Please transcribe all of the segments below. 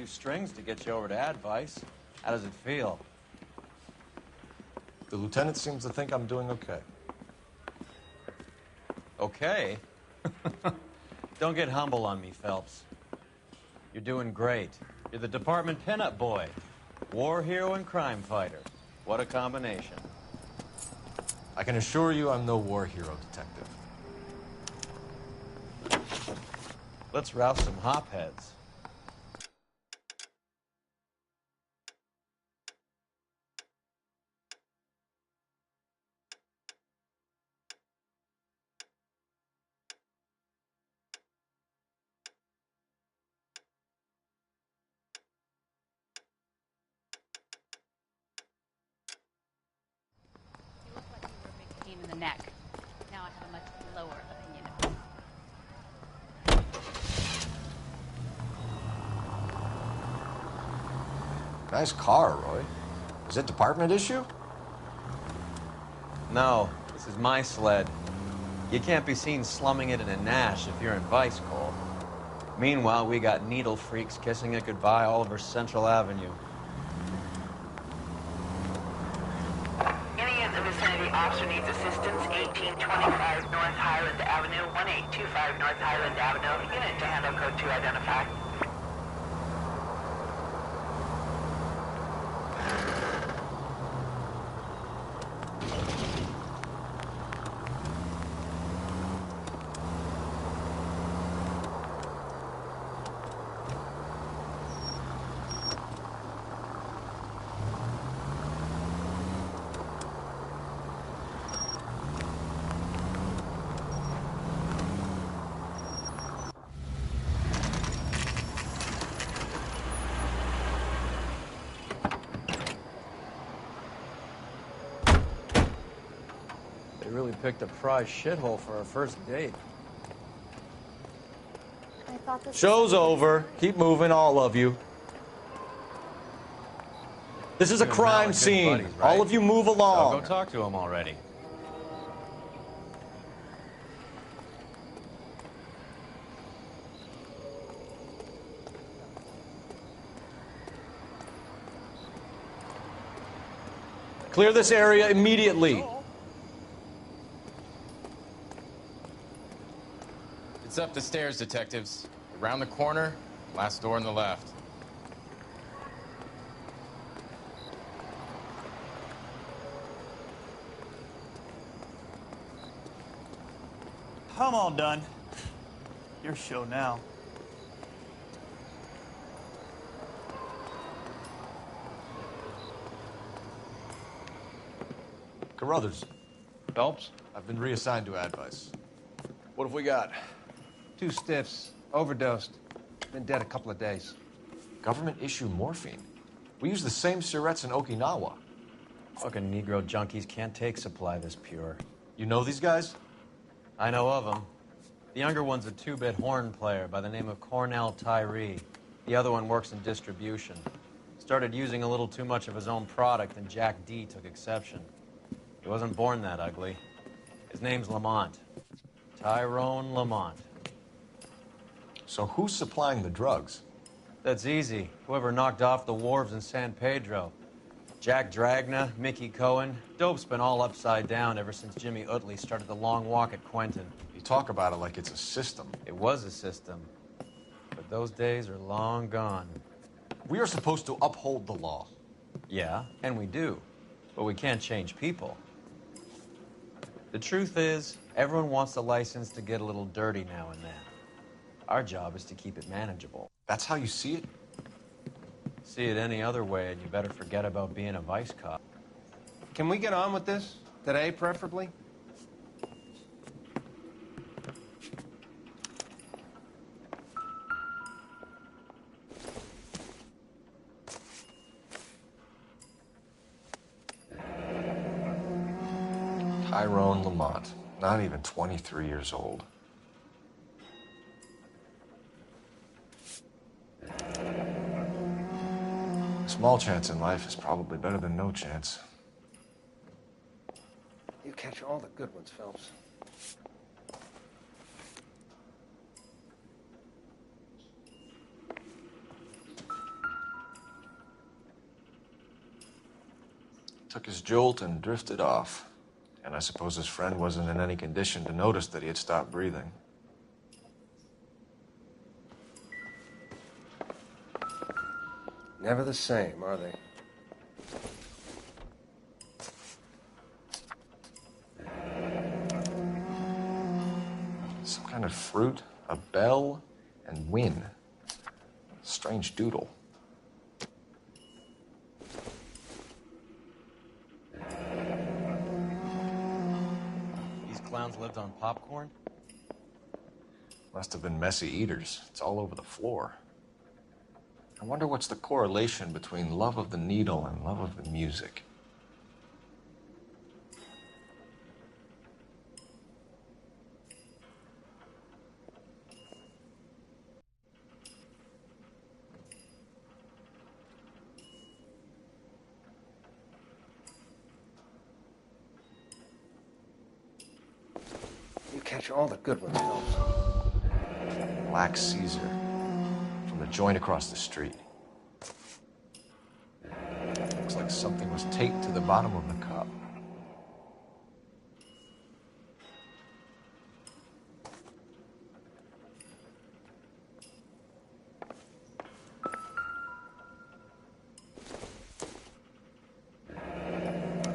few strings to get you over to Advice. How does it feel? The lieutenant seems to think I'm doing okay. Okay? Don't get humble on me, Phelps. You're doing great. You're the department pinup boy. War hero and crime fighter. What a combination. I can assure you I'm no war hero, detective. Let's rouse some hopheads. You look like you were a big pain in the neck. Now I have a much lower opinion of you. Nice car, Roy. Is it department issue? No, this is my sled. You can't be seen slumming it in a Nash if you're in Vice, Cole. Meanwhile, we got needle freaks kissing it goodbye all over Central Avenue. Any of the vicinity officer needs assistance, 1825 North Highland Avenue, 1825 North Highland Avenue. Unit to handle code 2 identified. They really picked a prize shithole for our first date. I thought this Show's over. Keep moving, all of you. This is a You and Mal are crime good scene. buddies, right? All of you move So along. go talk to him already. Clear this area immediately. It's up the stairs, detectives. Around the corner, last door on the left. I'm all done. Your show now. Carruthers, Phelps? I've been reassigned to Advice. What have we got? 2 stiffs. Overdosed. Been dead a couple of days. Government issue morphine. We use the same syrettes in Okinawa. Fucking Negro junkies can't take supply this pure. You know these guys? I know of them. The younger one's a 2-bit horn player by the name of Cornell Tyree. The other one works in distribution. Started using a little too much of his own product, and Jack D took exception. He wasn't born that ugly. His name's Lamont. Tyrone Lamont. So who's supplying the drugs? That's easy. Whoever knocked off the wharves in San Pedro. Jack Dragna, Mickey Cohen. Dope's been all upside down ever since Jimmy Utley started the long walk at Quentin. You talk about it like it's a system. It was a system. But those days are long gone. We are supposed to uphold the law. Yeah, and we do. But we can't change people. The truth is, everyone wants a license to get a little dirty now and then. Our job is to keep it manageable. That's how you see it? See it any other way, and you better forget about being a vice cop. Can we get on with this? Today, preferably? Tyrone Lamont. Not even 23 years old. Small chance in life is probably better than no chance. You catch all the good ones, Phelps. Took his jolt and drifted off. And I suppose his friend wasn't in any condition to notice that he had stopped breathing. Never the same, are they? Some kind of fruit, a bell, and win. Strange doodle. These clowns lived on popcorn? Must have been messy eaters. It's all over the floor. I wonder what's the correlation between love of the needle and love of the music. You catch all the good ones, Phelps. Black Caesar. From the joint across the street. Looks like something was taped to the bottom of the cup.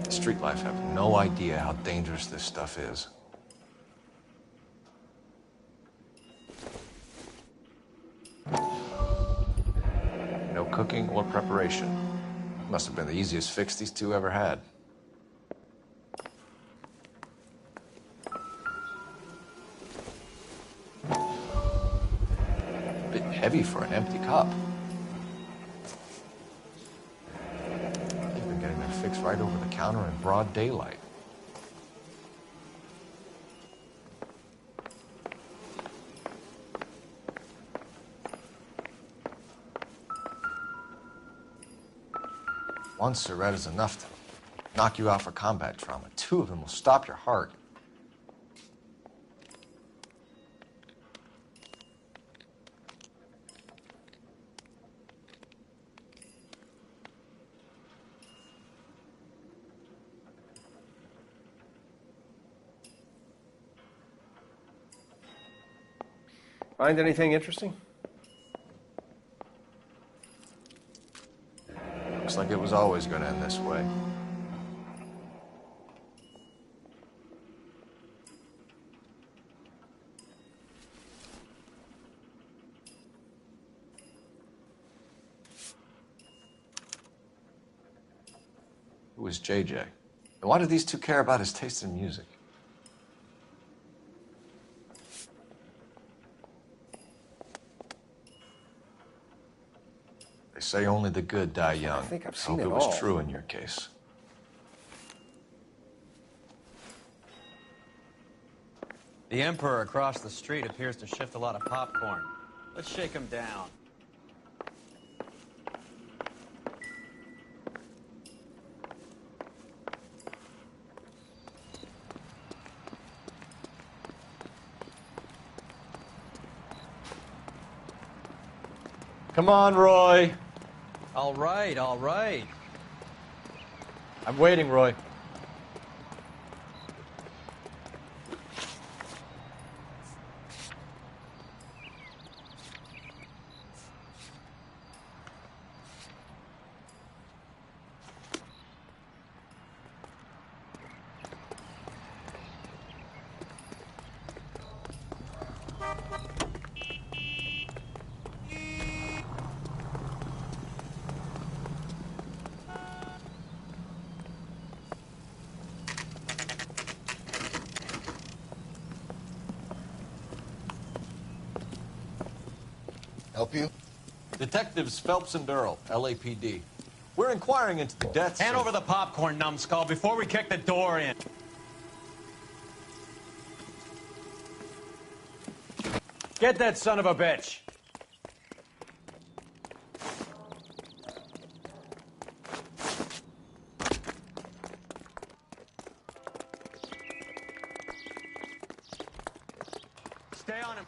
Street life have no idea how dangerous this stuff is. No cooking or preparation. Must have been the easiest fix these two ever had. A bit heavy for an empty cup. They've been getting their fix right over the counter in broad daylight. One cigarette is enough to knock you out for combat trauma. Two of them will stop your heart. Find anything interesting? Looks like it was always going to end this way. Who was JJ? And why did these two care about his taste in music? They say only the good die young. I think I've seen hope it it was all. true in your case. The Emperor across the street appears to shift a lot of popcorn. Let's shake him down. Come on, Roy. All right, all right. I'm waiting, Roy. Help you? Detectives Phelps and Durrell, LAPD. We're inquiring into the deaths Hand of... over the popcorn, numbskull, before we kick the door in. Get that son of a bitch. Stay on him.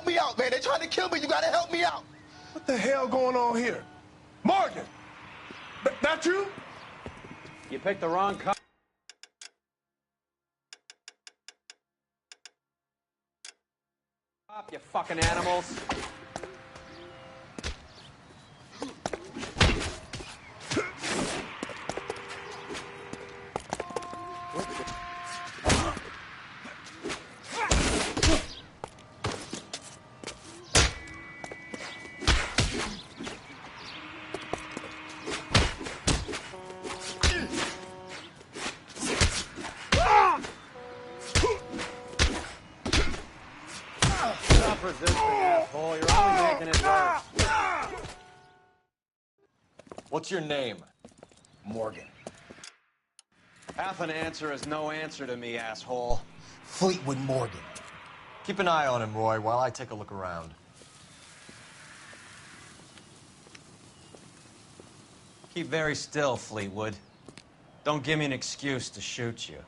me out, man. They're trying to kill me. You gotta help me out. What the hell going on here? Morgan! That you? You picked the wrong cop. You fucking animals. Stop resisting, asshole. You're only making it worse. What's your name? Morgan. Half an answer is no answer to me, asshole. Fleetwood Morgan. Keep an eye on him, Roy, while I take a look around. Keep very still, Fleetwood. Don't give me an excuse to shoot you.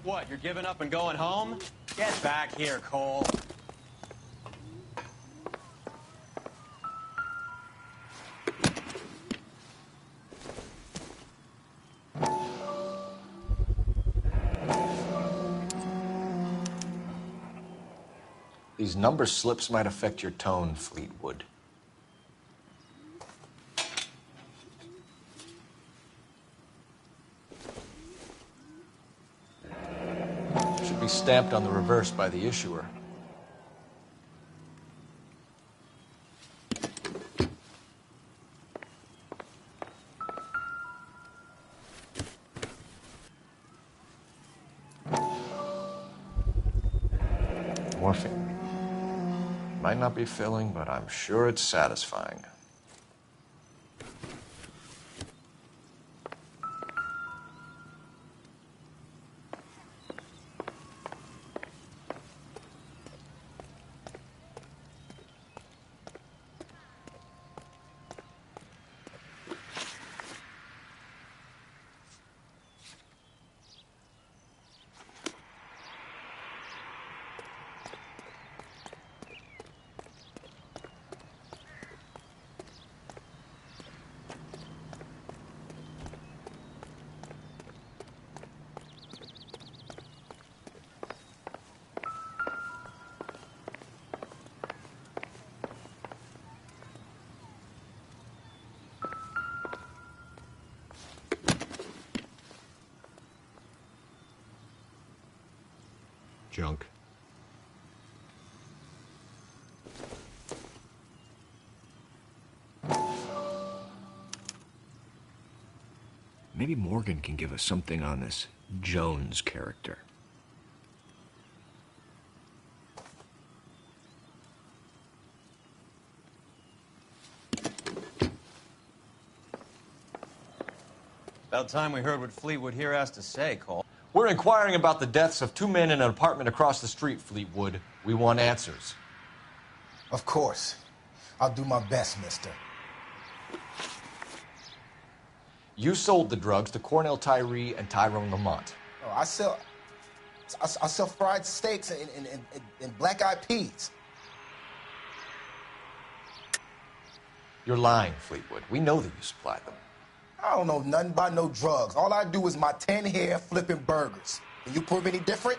What, you're giving up and going home? Get back here, Cole. These number slips might affect your tone, Fleetwood. Should be stamped on the reverse by the issuer. Morphine. Might not be filling, but I'm sure it's satisfying. Junk. Maybe Morgan can give us something on this Jones character. About time we heard what Fleetwood here has to say, Cole. We're inquiring about the deaths of two men in an apartment across the street, Fleetwood. We want answers. Of course. I'll do my best, mister. You sold the drugs to Cornell Tyree and Tyrone Lamont. Oh, I sell fried steaks and black-eyed peas. You're lying, Fleetwood. We know that you supplied them. I don't know nothing about no drugs. All I do is my 10 hair flipping burgers. Can you prove any different?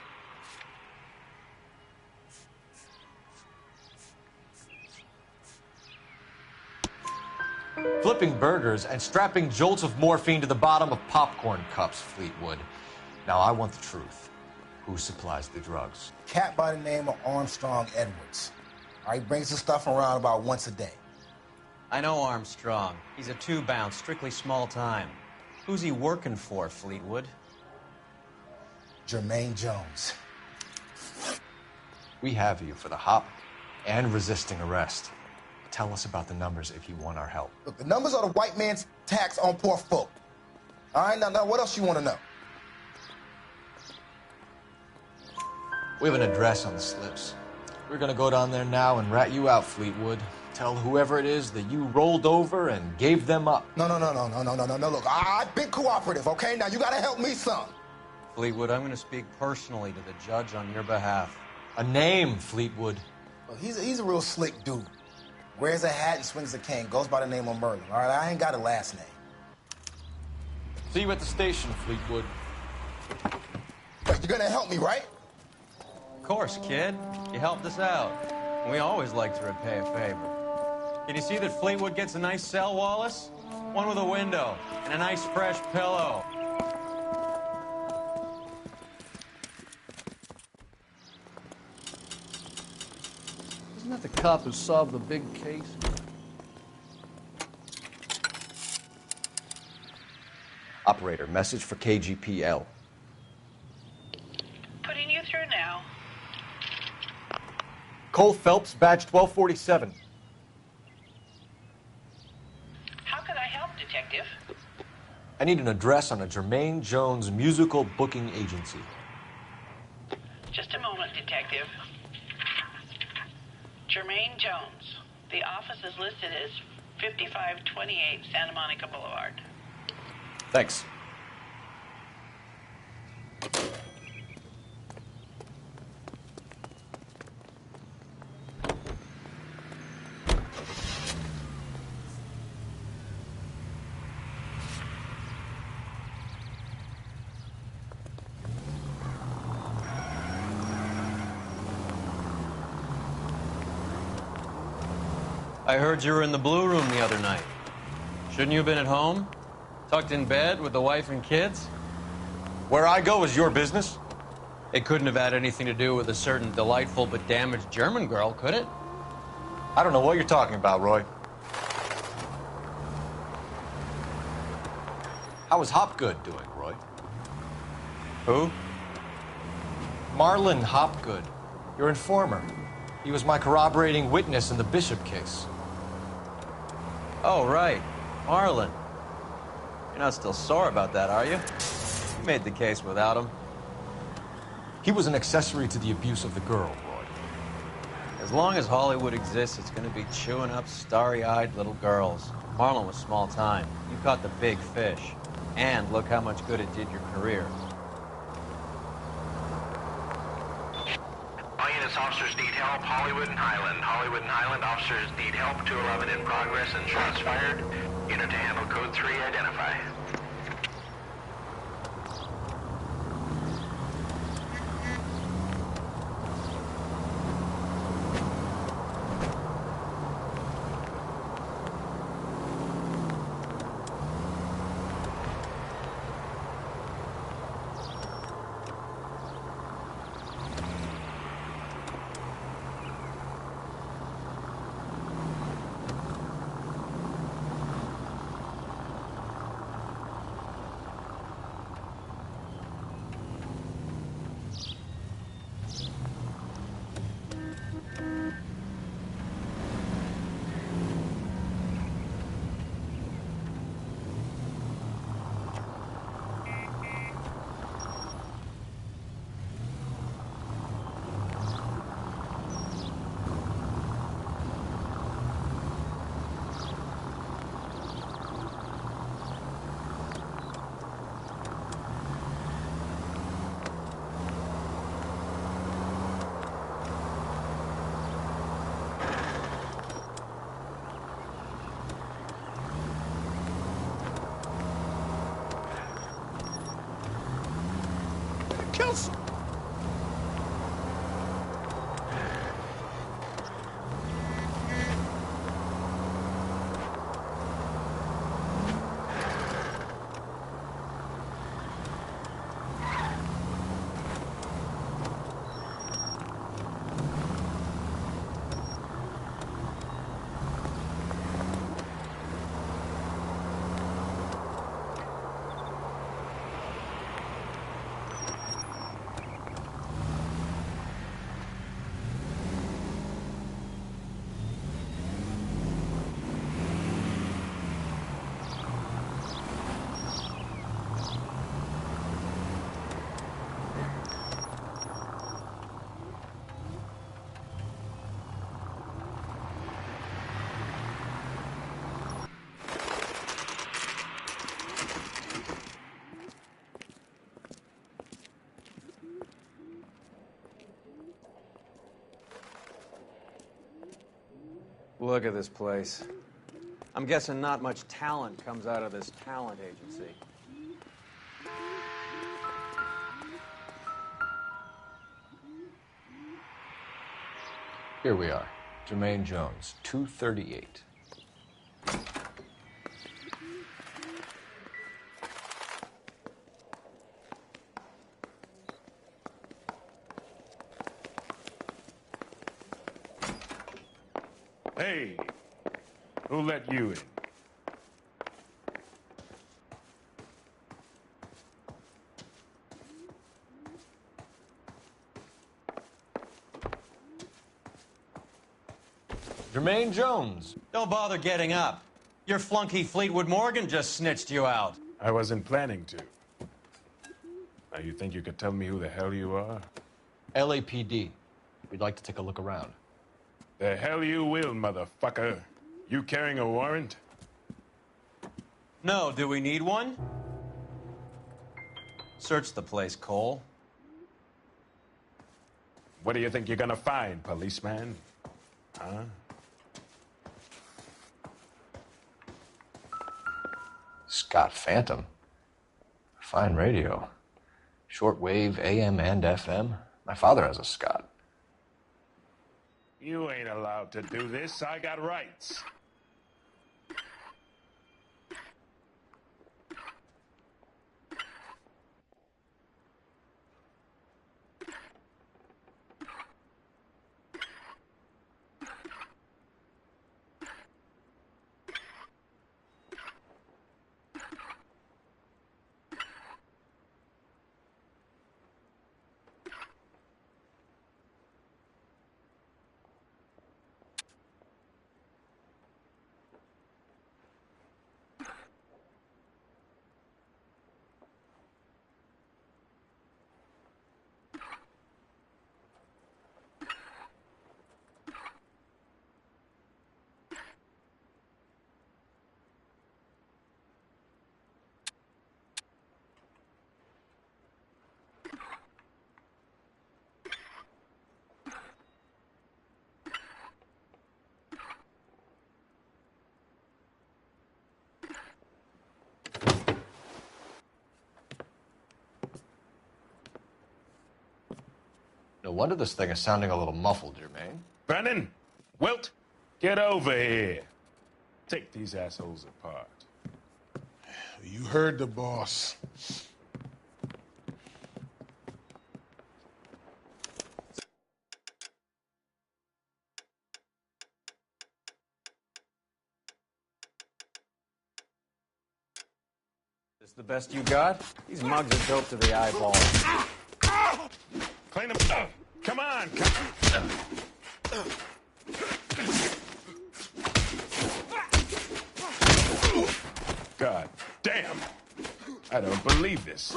Flipping burgers and strapping jolts of morphine to the bottom of popcorn cups, Fleetwood. Now, I want the truth. Who supplies the drugs? Cat by the name of Armstrong Edwards. He brings the stuff around about once a day. I know Armstrong. He's a two-bounce, strictly small time. Who's he working for, Fleetwood? Jermaine Jones. We have you for the hop and resisting arrest. Tell us about the numbers if you want our help. Look, the numbers are the white man's tax on poor folk. All right, now, what else you want to know? We have an address on the slips. We're gonna go down there now and rat you out, Fleetwood. Tell whoever it is that you rolled over and gave them up. No. Look, I've been cooperative, okay? Now you gotta help me some. Fleetwood, I'm going to speak personally to the judge on your behalf. A name, Fleetwood. Well, he's a real slick dude. Wears a hat and swings a cane. Goes by the name of Merlin. All right, I ain't got a last name. See you at the station, Fleetwood. But you're gonna help me, right? Of course, kid. You helped us out. And we always like to repay a favor. Can you see that Fleetwood gets a nice cell, Wallace? One with a window and a nice fresh pillow. Isn't that the cop who solved the big case? Operator, message for KGPL. Putting you through now. Cole Phelps, badge 1247. How could I help, Detective? I need an address on a Jermaine Jones musical booking agency. Just a moment, Detective. Jermaine Jones. The office is listed as 5528 Santa Monica Boulevard. Thanks. I heard you were in the blue room the other night. Shouldn't you have been at home? Tucked in bed with the wife and kids? Where I go is your business? It couldn't have had anything to do with a certain delightful but damaged German girl, could it? I don't know what you're talking about, Roy. How is Hopgood doing, Roy? Who? Marlon Hopgood, your informer. He was my corroborating witness in the Bishop case. Oh, right. Marlon. You're not still sore about that, are you? You made the case without him. He was an accessory to the abuse of the girl, Roy. As long as Hollywood exists, it's going to be chewing up starry-eyed little girls. Marlon was small time. You caught the big fish. And look how much good it did your career. All units, officers need help. Hollywood and Highland. Hollywood and Highland officers need help. 211 in progress and shots fired. Unit to handle code 3, identify. Kills. Look at this place. I'm guessing not much talent comes out of this talent agency. Here we are. Jermaine Jones, 238. Hey, who let you in? Jermaine Jones. Don't bother getting up. Your flunky Fleetwood Morgan just snitched you out. I wasn't planning to. Now, you think you could tell me who the hell you are? LAPD. We'd like to take a look around. The hell you will, motherfucker. You carrying a warrant? No, do we need one? Search the place, Cole. What do you think you're gonna find, policeman? Huh? Scott Phantom. Fine radio. Shortwave, AM and FM. My father has a Scott. You ain't allowed to do this. I got rights. No wonder this thing is sounding a little muffled, Jermaine. Brennan, Wilt, get over here. Take these assholes apart. You heard the boss. This the best you got? These mugs are dope to the eyeball. Clean them up. Come on. God damn. I don't believe this.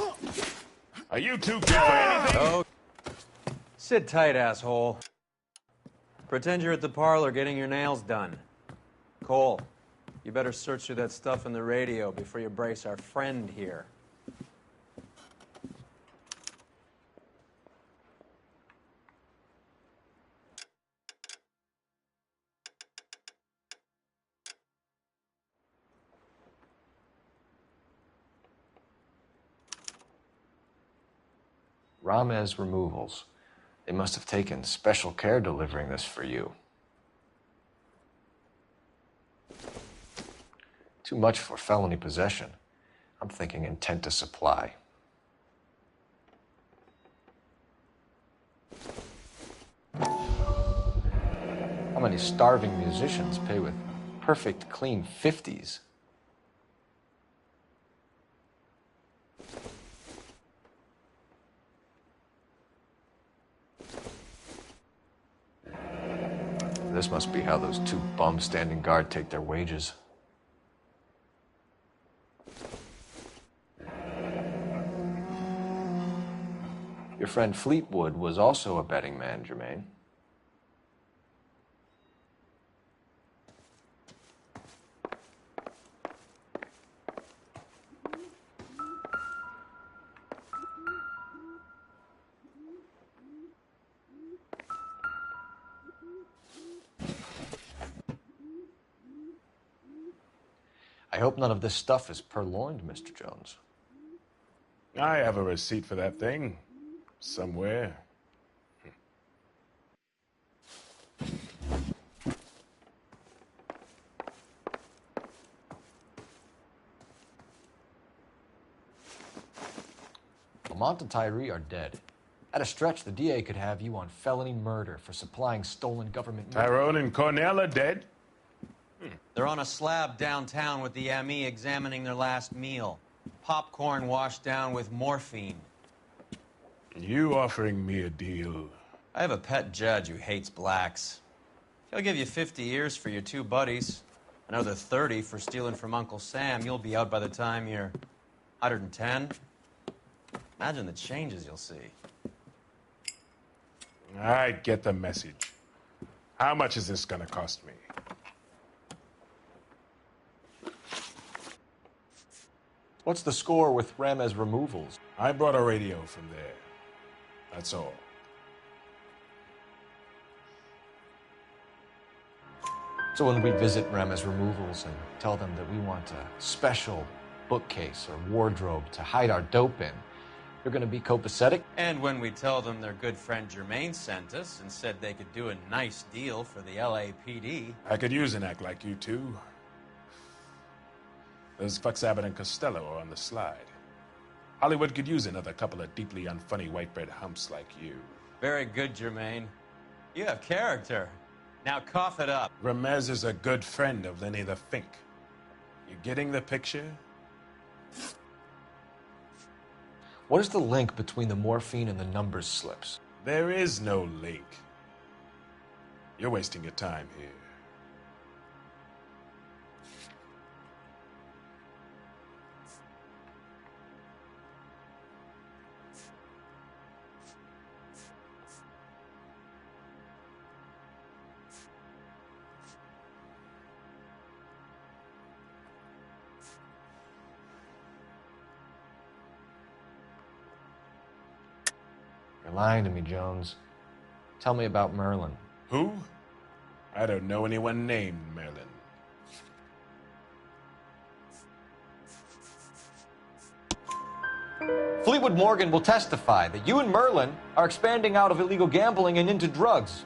Are you two good for anything? Oh, sit tight, asshole. Pretend you're at the parlor getting your nails done. Cole, you better search through that stuff in the radio before you brace our friend here. Ramez Removals. They must have taken special care delivering this for you. Too much for felony possession. I'm thinking intent to supply. How many starving musicians pay with perfect, clean 50s? This must be how those two bums standing guard take their wages. Your friend Fleetwood was also a betting man, Jermaine. I hope none of this stuff is purloined, Mr. Jones. I have a receipt for that thing. Somewhere. Lamont and Tyree are dead. At a stretch, the DA could have you on felony murder for supplying stolen government... Tyrone and Cornell are dead? They're on a slab downtown with the ME examining their last meal. Popcorn washed down with morphine. You offering me a deal? I have a pet judge who hates blacks. He'll give you 50 years for your two buddies. Another 30 for stealing from Uncle Sam. You'll be out by the time you're 110. Imagine the changes you'll see. I get the message. How much is this gonna cost me? What's the score with Ramez removals? I brought a radio from there. That's all. So when we visit Ramez removals and tell them that we want a special bookcase or wardrobe to hide our dope in, they're going to be copacetic? And when we tell them their good friend Jermaine sent us and said they could do a nice deal for the LAPD... I could use an act like you two. Those fucks Abbott and Costello are on the slide. Hollywood could use another couple of deeply unfunny white bread humps like you. Very good, Jermaine. You have character. Now cough it up. Ramez is a good friend of Lenny the Fink. You getting the picture? What is the link between the morphine and the numbers slips? There is no link. You're wasting your time here. You're lying to me, Jones. Tell me about Merlin. Who? I don't know anyone named Merlin. Fleetwood Morgan will testify that you and Merlin are expanding out of illegal gambling and into drugs.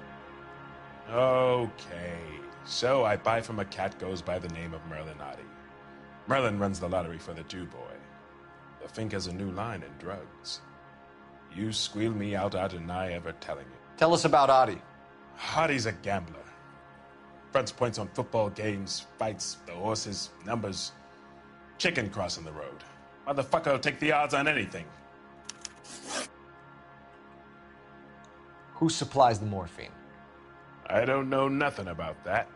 Okay. So I buy from a cat goes by the name of Merlin Oddie. Merlin runs the lottery for the Jew boy. The Fink has a new line in drugs. You squeal me out, I deny ever telling you. Tell us about Oddie. Oddie's a gambler. Fronts points on football games, fights, the horses, numbers. Chicken crossing the road. Motherfucker will take the odds on anything. Who supplies the morphine? I don't know nothing about that.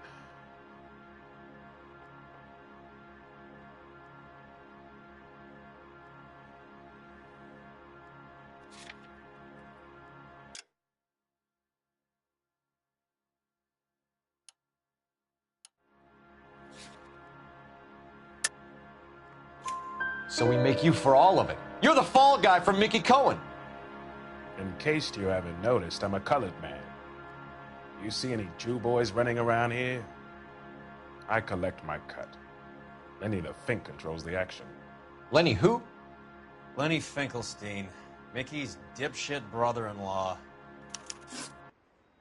So we make you for all of it. You're the fall guy from Mickey Cohen. In case you haven't noticed, I'm a colored man. You see any Jew boys running around here? I collect my cut. Lenny the Fink controls the action. Lenny who? Lenny Finkelstein, Mickey's dipshit brother-in-law.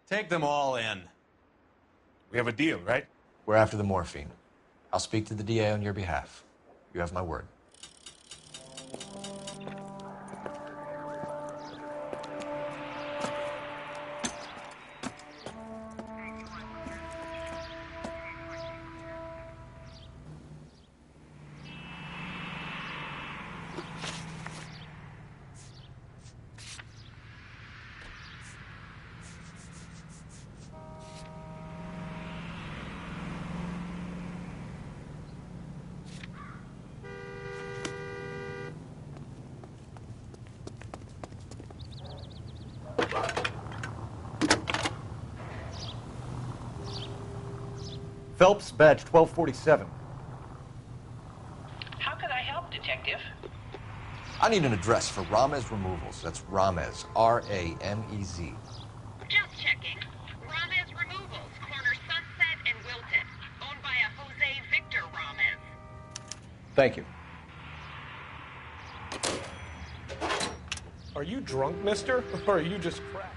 Take them all in. We have a deal, right? We're after the morphine. I'll speak to the DA on your behalf. You have my word. Phelps, badge 1247. How can I help, Detective? I need an address for Ramez Removals. That's Ramez, R-A-M-E-Z. Just checking. Ramez Removals, corner Sunset and Wilton. Owned by a Jose Victor Ramez. Thank you. Are you drunk, mister? Or are you just cracked?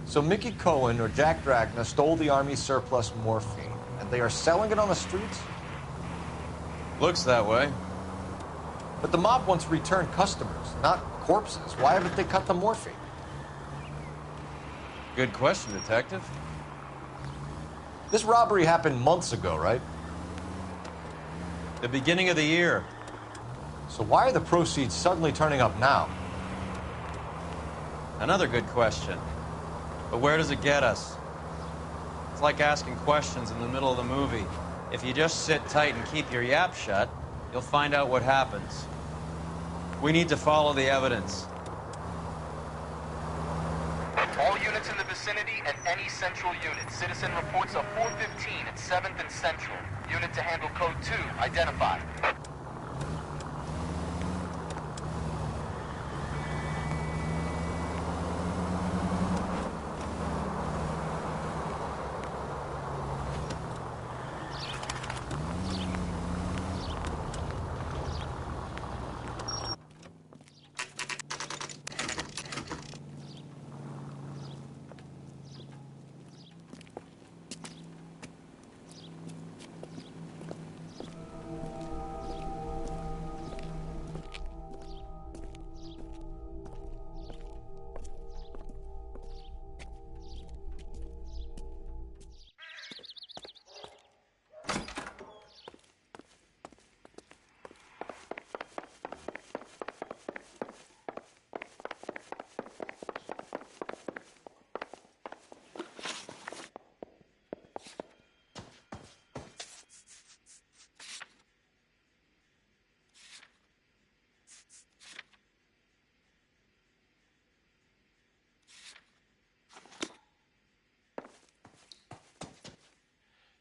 So Mickey Cohen or Jack Dragna stole the Army surplus morphine, and they are selling it on the streets? Looks that way. But the mob wants returned customers, not corpses. Why haven't they cut the morphine? Good question, Detective. This robbery happened months ago, right? The beginning of the year. So why are the proceeds suddenly turning up now? Another good question. But where does it get us? It's like asking questions in the middle of the movie. If you just sit tight and keep your yap shut, you'll find out what happens. We need to follow the evidence. All units in the vicinity and any central unit. Citizen reports of 415 at 7th and Central. Unit to handle code 2, identified.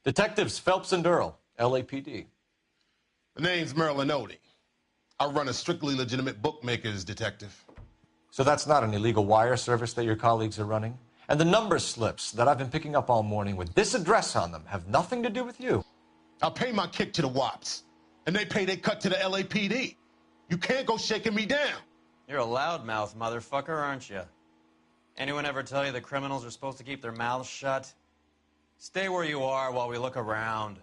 Detectives Phelps and Earl, LAPD. The name's Merlin Odie. I run a strictly legitimate bookmakers detective. So that's not an illegal wire service that your colleagues are running? And the number slips that I've been picking up all morning with this address on them have nothing to do with you? I pay my kick to the WAPs, and they pay their cut to the LAPD. You can't go shaking me down. You're a loudmouth motherfucker, aren't you? Anyone ever tell you the criminals are supposed to keep their mouths shut? Stay where you are while we look around.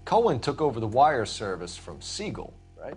Cohen took over the wire service from Siegel, right?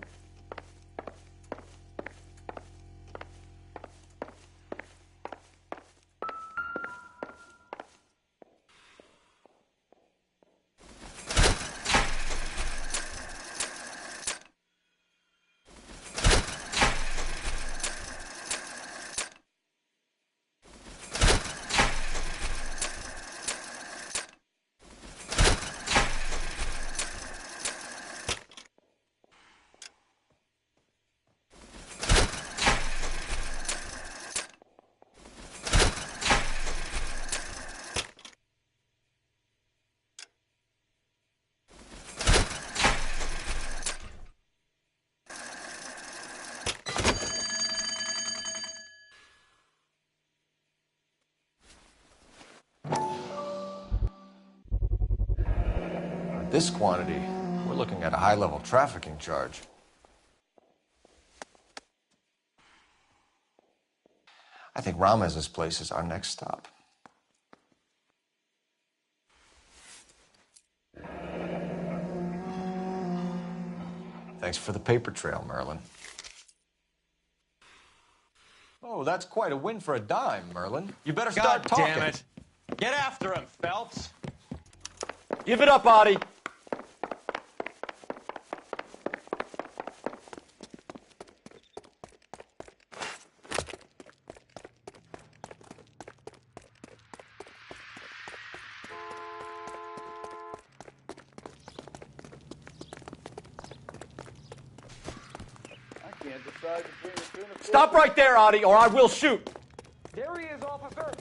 This quantity, we're looking at a high-level trafficking charge. I think Ramez's place is our next stop. Thanks for the paper trail, Merlin. Oh, that's quite a win for a dime, Merlin. You better start talking. God damn it. Get after him, Phelps. Give it up, Audie. Stop right there, Audie, or I will shoot. There he is, officer.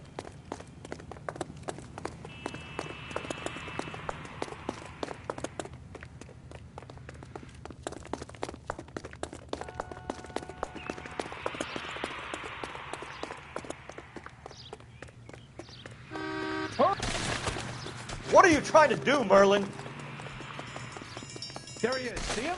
What are you trying to do, Merlin? There he is. See him?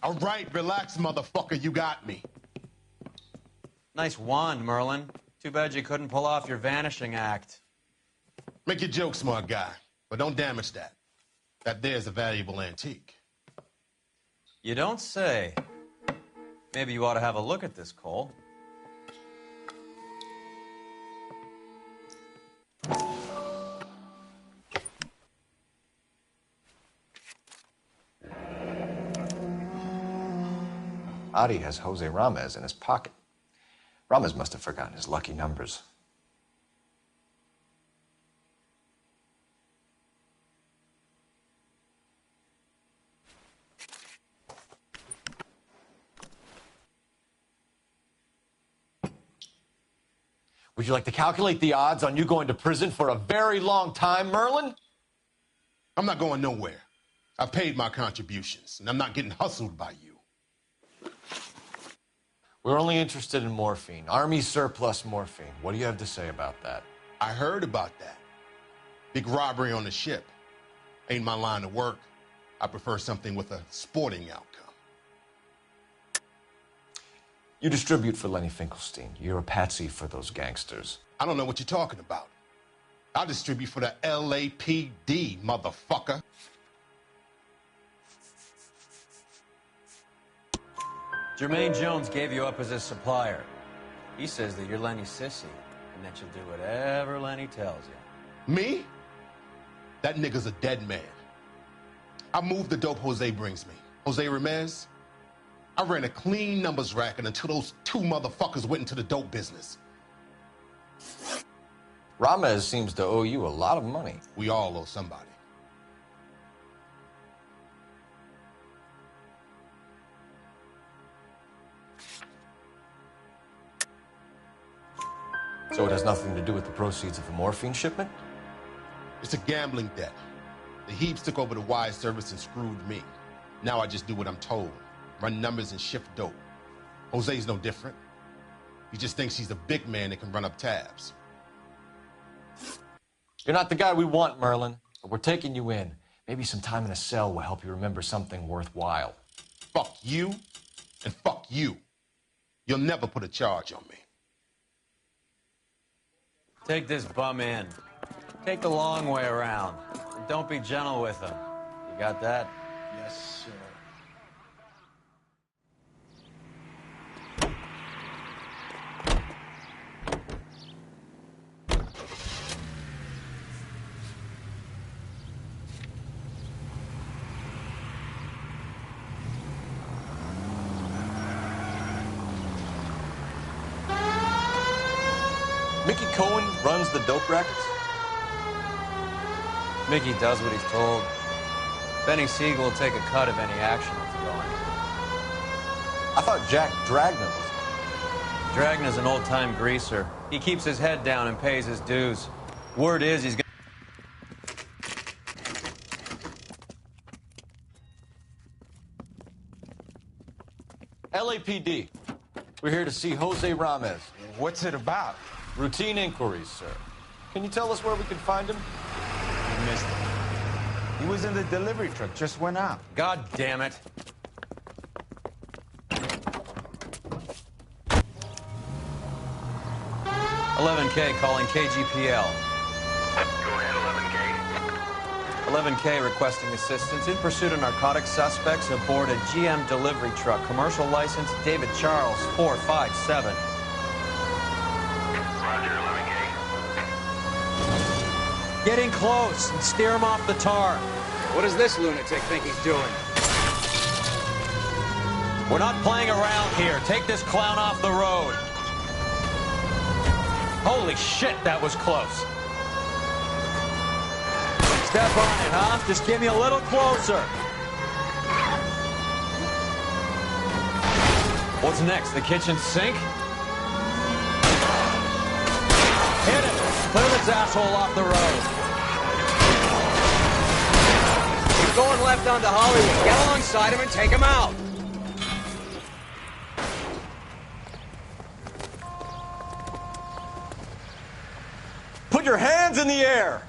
All right, relax, motherfucker, you got me. Nice wand, Merlin. Too bad you couldn't pull off your vanishing act. Make your joke, smart guy, but don't damage that. That there's a valuable antique. You don't say. Maybe you ought to have a look at this, Cole. Audie has Jose Ramez in his pocket. Ramez must have forgotten his lucky numbers. Would you like to calculate the odds on you going to prison for a very long time, Merlin? I'm not going nowhere. I've paid my contributions, and I'm not getting hustled by you. We're only interested in morphine. Army surplus morphine. What do you have to say about that? I heard about that. Big robbery on the ship. Ain't my line of work. I prefer something with a sporting outcome. You distribute for Lenny Finkelstein. You're a patsy for those gangsters. I don't know what you're talking about. I distribute for the LAPD, motherfucker. Jermaine Jones gave you up as his supplier. He says that you're Lenny's sissy, and that you'll do whatever Lenny tells you. Me? That nigga's a dead man. I moved the dope Jose brings me. Jose Ramez? I ran a clean numbers racket until those two motherfuckers went into the dope business. Ramez seems to owe you a lot of money. We all owe somebody. So it has nothing to do with the proceeds of the morphine shipment? It's a gambling debt. The Heaps took over the wire service and screwed me. Now I just do what I'm told. Run numbers and shift dope. Jose's no different. He just thinks he's a big man that can run up tabs. You're not the guy we want, Merlin, but we're taking you in. Maybe some time in a cell will help you remember something worthwhile. Fuck you, and fuck you. You'll never put a charge on me. Take this bum in. Take the long way around. And don't be gentle with him. You got that? Yes, sir. Mickey Cohen runs the dope rackets? Mickey does what he's told. Benny Siegel will take a cut of any action that's going. I thought Jack Dragna was... Dragna's an old-time greaser. He keeps his head down and pays his dues. Word is he's gonna... LAPD. We're here to see Jose Ramez. What's it about? Routine inquiries, sir. Can you tell us where we can find him? You missed him. He was in the delivery truck, just went out. God damn it. $11K calling KGPL. Go ahead, 11K. 11K requesting assistance in pursuit of narcotic suspects aboard a GM delivery truck. Commercial license, David Charles, 457. Get in close and steer him off the tar. What does this lunatic think he's doing? We're not playing around here. Take this clown off the road. Holy shit, that was close. Step on it, huh? Just get me a little closer. What's next? The kitchen sink? Hit it! Clear this asshole off the road. He's going left onto Hollywood. Get alongside him and take him out. Put your hands in the air!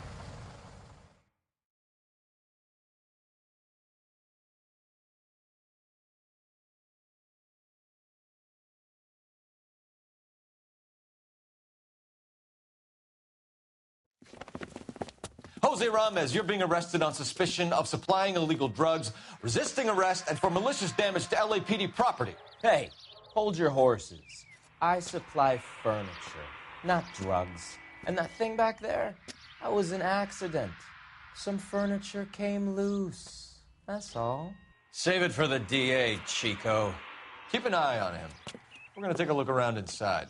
Jose Ramez, you're being arrested on suspicion of supplying illegal drugs, resisting arrest, and for malicious damage to LAPD property. Hey, hold your horses. I supply furniture, not drugs. And that thing back there, that was an accident. Some furniture came loose. That's all. Save it for the DA, Chico. Keep an eye on him. We're gonna take a look around inside.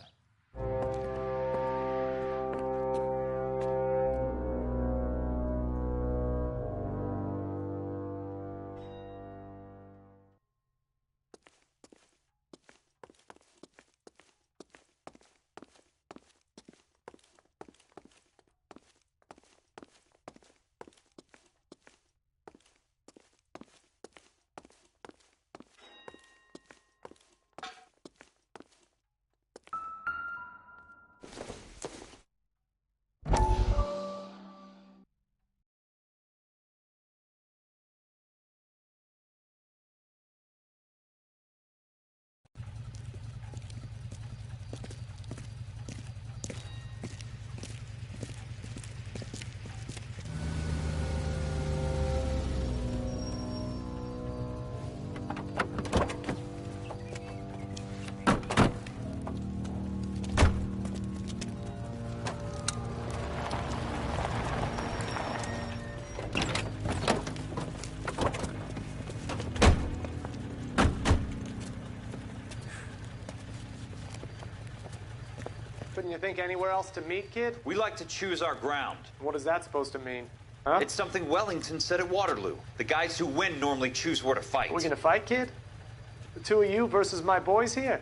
Couldn't you think anywhere else to meet, kid? We like to choose our ground. What is that supposed to mean? Huh? It's something Wellington said at Waterloo. The guys who win normally choose where to fight. We gonna fight, kid? The two of you versus my boys here?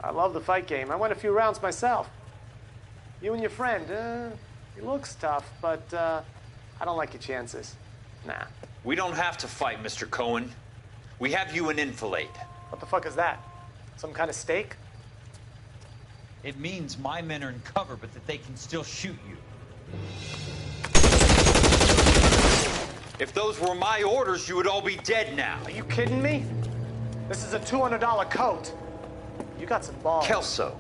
I love the fight game. I went a few rounds myself. You and your friend, he looks tough, but I don't like your chances. Nah. We don't have to fight, Mr. Cohen. We have you in enfilade. What the fuck is that? Some kind of steak? It means my men are in cover, but that they can still shoot you. If those were my orders, you would all be dead now. Are you kidding me? This is a $200 coat. You got some balls. Kelso.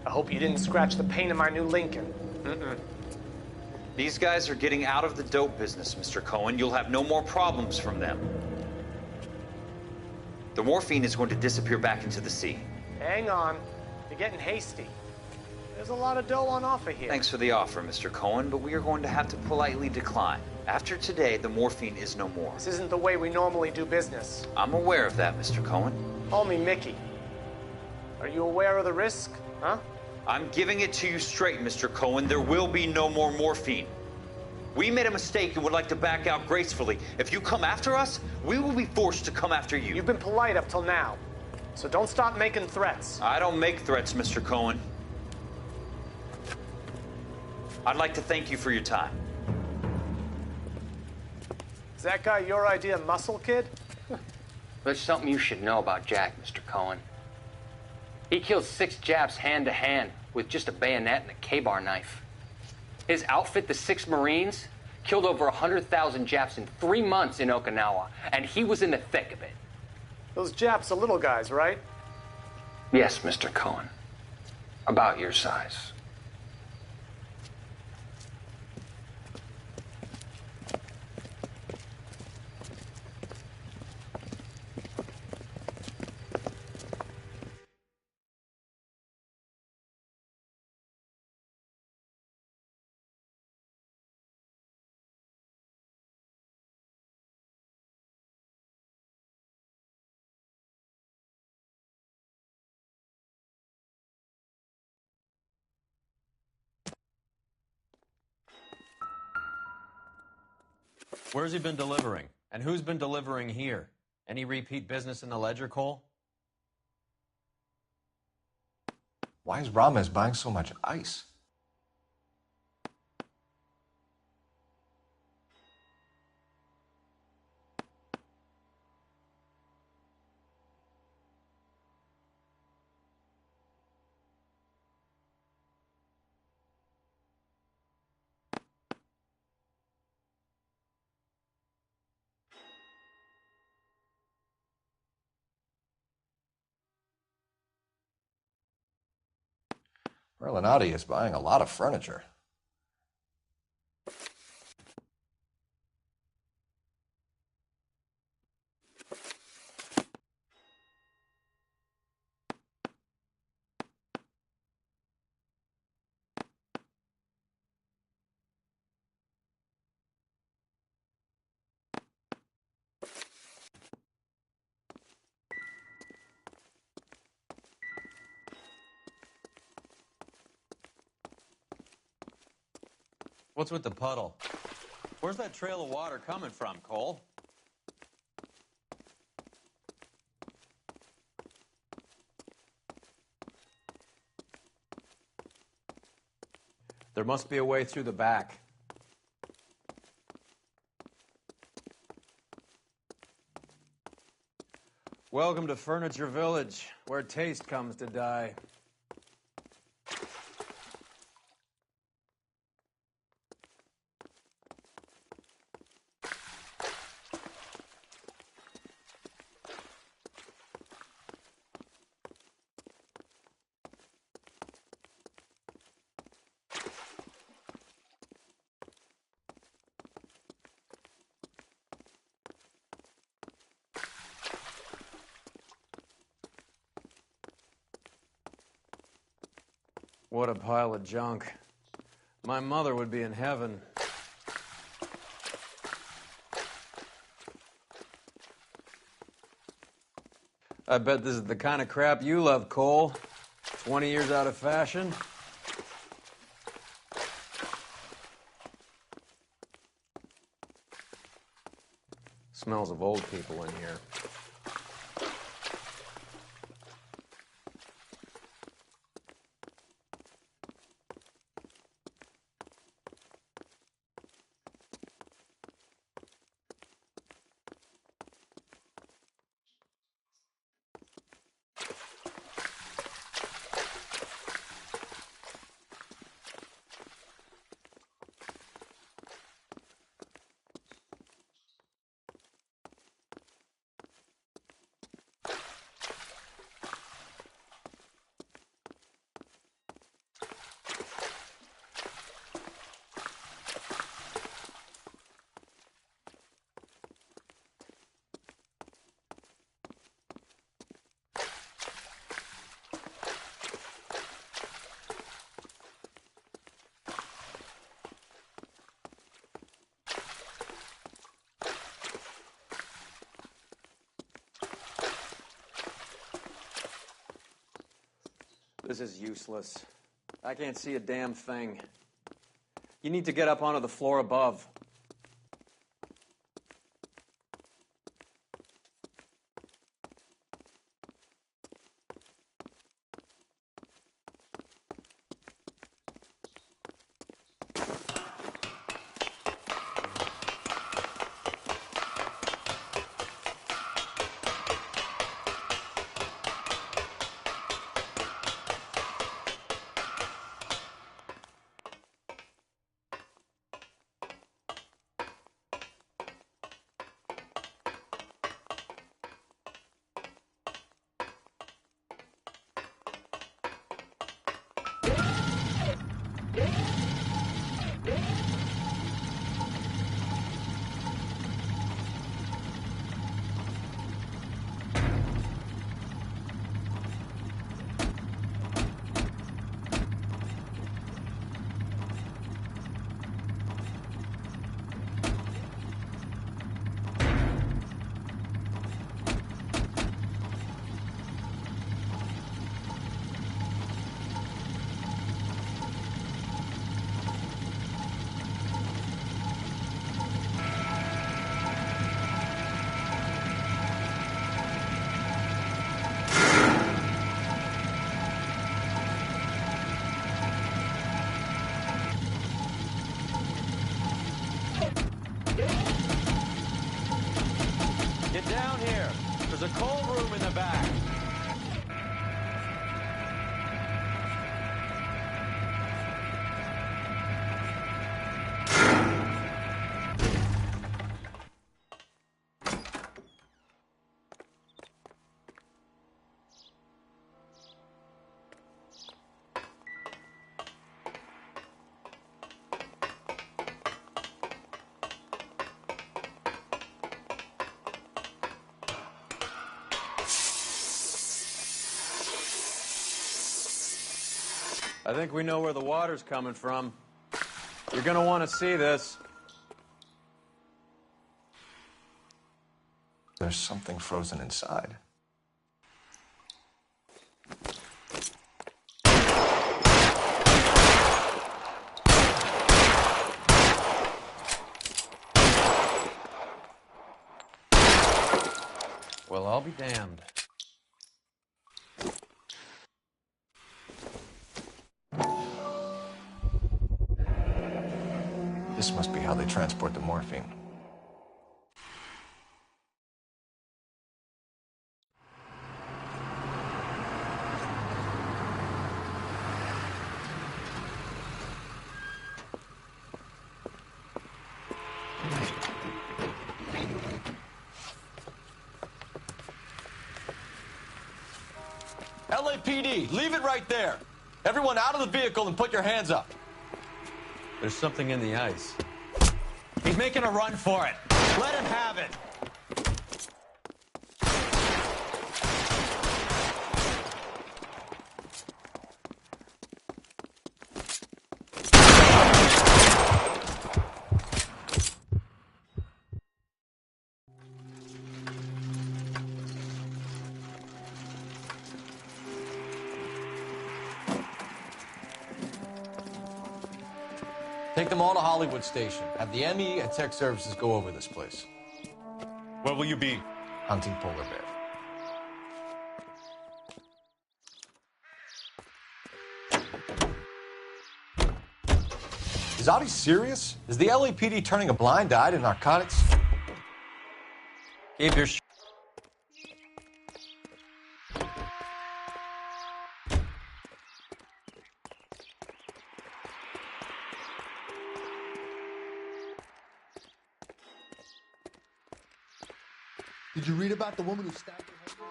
I hope you didn't scratch the paint of my new Lincoln. These guys are getting out of the dope business, Mr. Cohen. You'll have no more problems from them. The morphine is going to disappear back into the sea. Hang on. You're getting hasty. There's a lot of dough on offer here. Thanks for the offer, Mr. Cohen, but we are going to have to politely decline. After today, the morphine is no more. This isn't the way we normally do business. I'm aware of that, Mr. Cohen. Call me Mickey. Are you aware of the risk, huh? I'm giving it to you straight, Mr. Cohen. There will be no more morphine. We made a mistake and would like to back out gracefully. If you come after us, we will be forced to come after you. You've been polite up till now, so don't stop making threats. I don't make threats, Mr. Cohen. I'd like to thank you for your time. Is that guy your idea of muscle, kid? There's something you should know about Jack, Mr. Cohen. He killed 6 Japs hand to hand with just a bayonet and a K-bar knife. His outfit, the 6 Marines, killed over 100,000 Japs in 3 months in Okinawa, and he was in the thick of it. Those Japs are little guys, right? Yes, Mr. Cohen. About your size. Where's he been delivering? And who's been delivering here? Any repeat business in the ledger, Cole? Why is Ramos buying so much ice? Merlinotti is buying a lot of furniture. What's with the puddle? Where's that trail of water coming from, Cole? There must be a way through the back. Welcome to Furniture Village, where taste comes to die. What a pile of junk. My mother would be in heaven. I bet this is the kind of crap you love, Cole. 20 years out of fashion. Smells of old people in here. This is useless. I can't see a damn thing. You need to get up onto the floor above. down here. There's a cold room in the back. I think we know where the water's coming from. You're gonna want to see this. There's something frozen inside. Well, I'll be damned. This must be how they transport the morphine. LAPD, leave it right there. Everyone out of the vehicle and put your hands up. There's something in the ice. He's making a run for it. Let him have it. Take them all to Hollywood Station. Have the ME and Tech Services go over this place. Where will you be? Hunting polar bear. Is Audie serious? Is the LAPD turning a blind eye to narcotics? Keep your Did you read about the woman who stabbed her husband?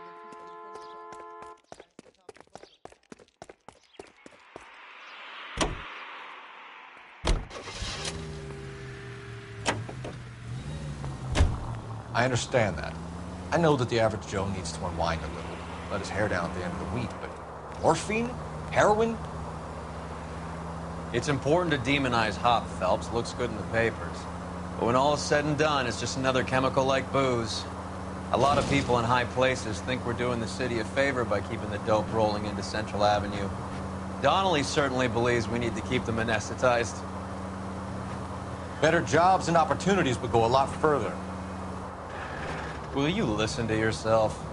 I understand that. I know that the average Joe needs to unwind a little, let his hair down at the end of the week, but morphine? Heroin? It's important to demonize hop, Phelps. Looks good in the papers. But when all is said and done, it's just another chemical like booze. A lot of people in high places think we're doing the city a favor by keeping the dope rolling into Central Avenue. Donnelly certainly believes we need to keep them anesthetized. Better jobs and opportunities would go a lot further. Will you listen to yourself?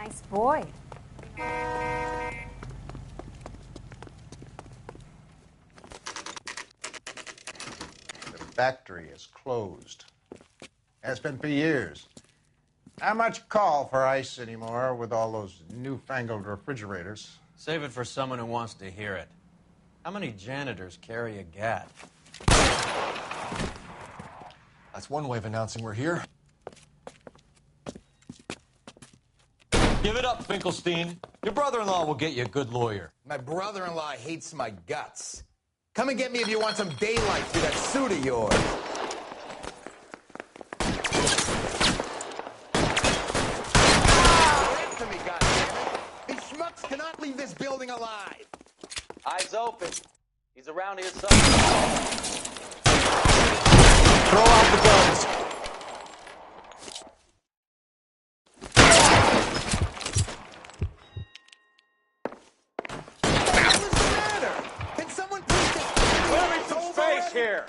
Nice boy. The factory is closed. Has been for years. Not much call for ice anymore with all those newfangled refrigerators. Save it for someone who wants to hear it. How many janitors carry a gat? That's one way of announcing we're here. Give it up, Finkelstein. Your brother-in-law will get you a good lawyer. My brother-in-law hates my guts. Come and get me if you want some daylight through that suit of yours. Answer me, goddammit. These schmucks cannot leave this building alive. Eyes open. He's around here somewhere. Throw out the guns. Space here.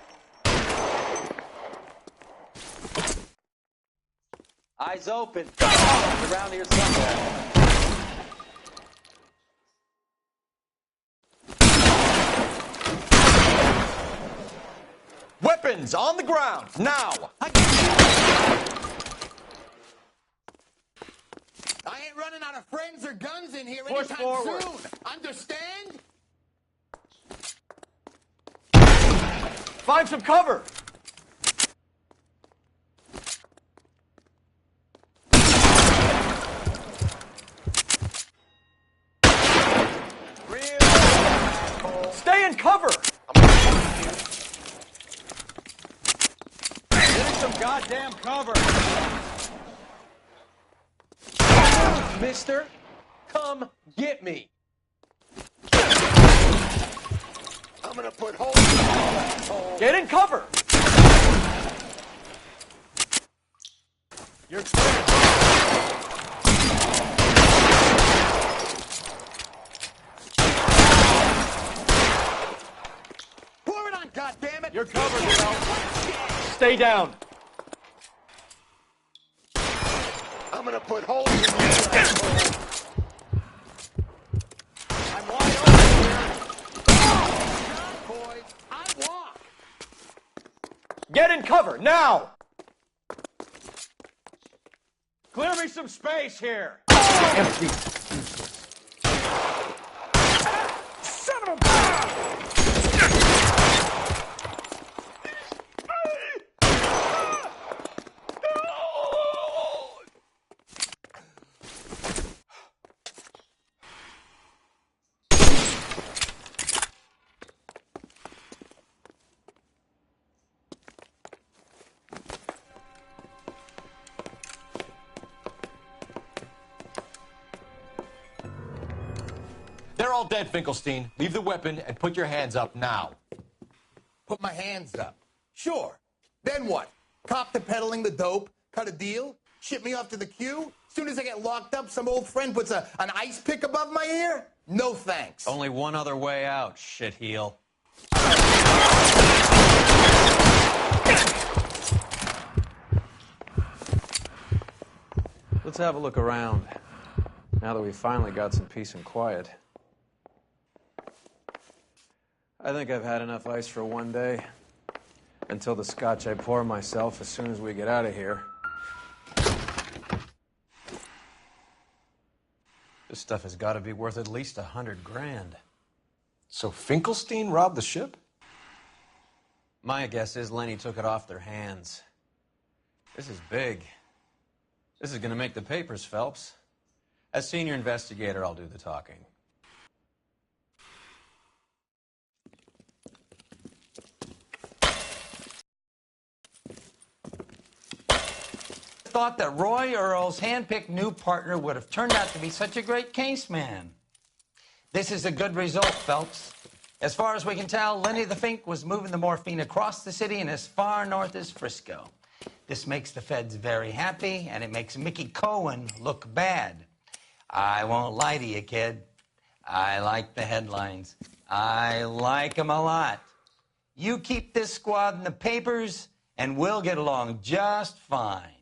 Eyes open. He's around here somewhere. Weapons on the ground, now! I ain't running out of friends or guns in here Push anytime forward. soon. Understand? Find some cover. Stay in cover. Getting some goddamn cover. Mister, come get me. I'm gonna put holes in that asshole. Get in cover. You're clear. Pour it on, goddammit! You're covered, you know. Stay down. I'm gonna put holes in you, asshole. I'm wide open here. Boys, I walk. Get in cover, now! Clear me some space here. Empty. Son of a... They're all dead, Finkelstein. Leave the weapon and put your hands up now. Put my hands up. Sure. Then what? Cop to peddling the dope? Cut a deal? Ship me off to the queue? Soon as I get locked up, some old friend puts an ice pick above my ear? No thanks. Only one other way out, shitheel. Let's have a look around, now that we've finally got some peace and quiet. I think I've had enough ice for one day. Until the scotch I pour myself as soon as we get out of here. This stuff has got to be worth at least $100 grand. So Finkelstein robbed the ship? My guess is Lenny took it off their hands. This is big. This is going to make the papers, Phelps. As senior investigator, I'll do the talking. Thought that Roy Earle's hand-picked new partner would have turned out to be such a great case man. This is a good result, Phelps. As far as we can tell, Lenny the Fink was moving the morphine across the city and as far north as Frisco. This makes the feds very happy, and it makes Mickey Cohen look bad. I won't lie to you, kid. I like the headlines. I like them a lot. You keep this squad in the papers, and we'll get along just fine.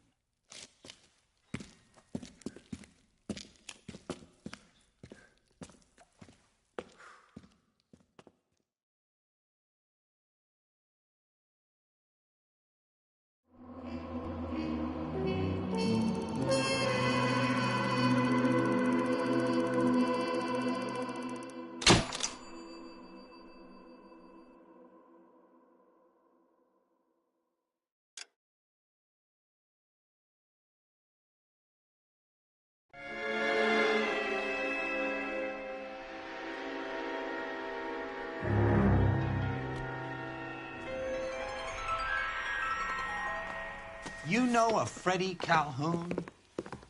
You know a Freddie Calhoun?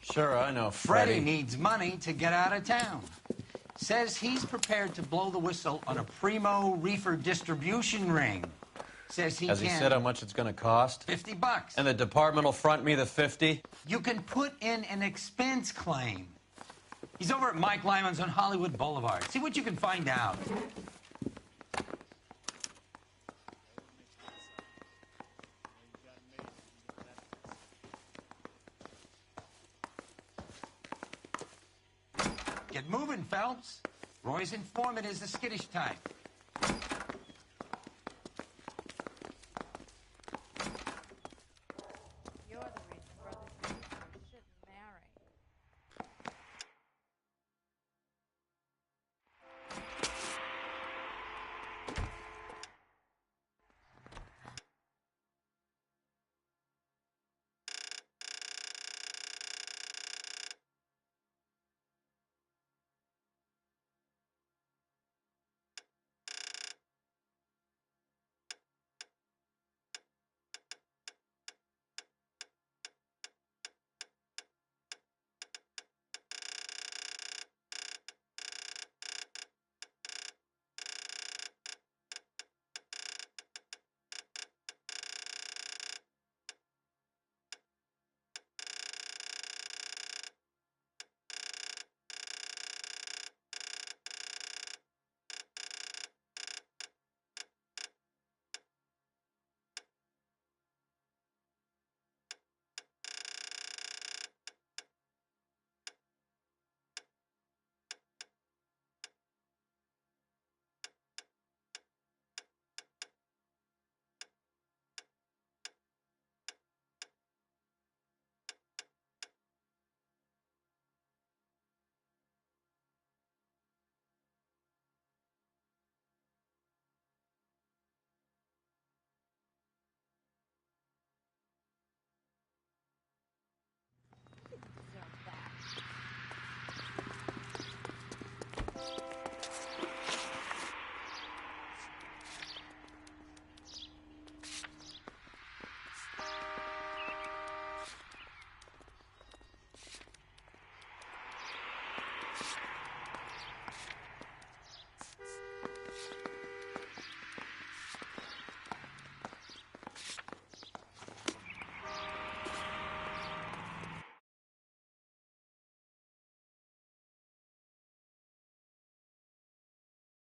Sure, I know Freddie needs money to get out of town. Says he's prepared to blow the whistle on a primo reefer distribution ring. Says he Has he said how much it's going to cost? $50. And the department will front me the 50? You can put in an expense claim. He's over at Mike Lyman's on Hollywood Boulevard. See what you can find out. Get moving, Phelps. Roy's informant is the skittish type.